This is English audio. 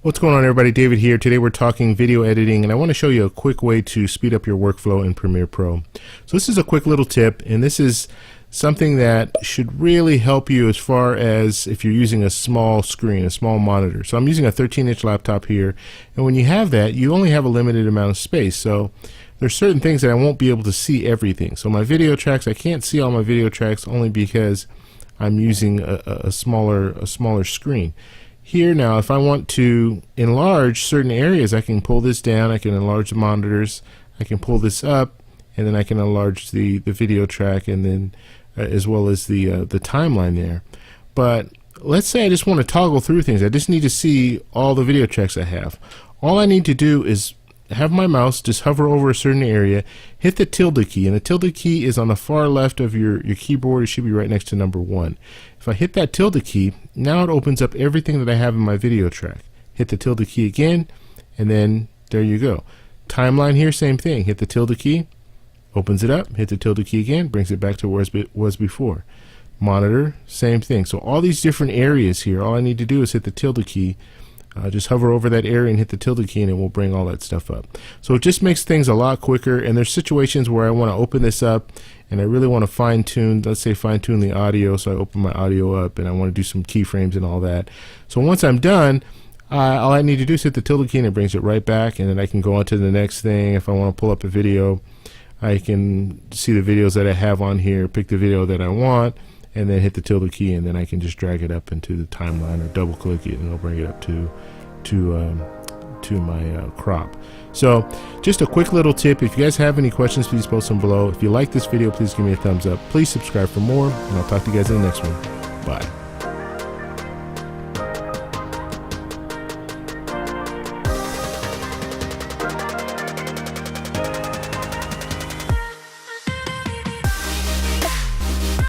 What's going on, everybody? David here. Today we're talking video editing, and I want to show you a quick way to speed up your workflow in Premiere Pro. So this is a quick little tip, and this is something that should really help you as far as if you're using a small screen, a small monitor. So I'm using a 13-inch laptop here, and when you have that, you only have a limited amount of space. So there's certain things that I won't be able to see everything. So my video tracks, I can't see all my video tracks only because I'm using a smaller screen. Here now, if I want to enlarge certain areas, I can pull this down, I can enlarge the monitors, I can pull this up, and then I can enlarge the video track, and then as well as the timeline there. But let's say I just want to toggle through things. I just need to see all the video tracks I have. All I need to do is have my mouse just hover over a certain area, hit the tilde key, and the tilde key is on the far left of your keyboard. It should be right next to number 1. If I hit that tilde key, now it opens up everything that I have in my video track. Hit the tilde key again, and then there you go. Timeline here, same thing. Hit the tilde key, opens it up, hit the tilde key again, brings it back to where it was before. Monitor, same thing. So all these different areas here, all I need to do is hit the tilde key, just hover over that area and hit the tilde key, and it will bring all that stuff up. So it just makes things a lot quicker, and there's situations where I want to open this up and I really want to fine-tune, let's say fine-tune the audio, so I open my audio up and I want to do some keyframes and all that. So once I'm done, all I need to do is hit the tilde key and it brings it right back, and then I can go on to the next thing. If I want to pull up a video, I can see the videos that I have on here, pick the video that I want, and then hit the tilde key, and then I can just drag it up into the timeline or double click it, and it'll bring it up to my crop. So just a quick little tip. If you guys have any questions, please post them below. If you like this video, please give me a thumbs up. Please subscribe for more, and I'll talk to you guys in the next one. Bye.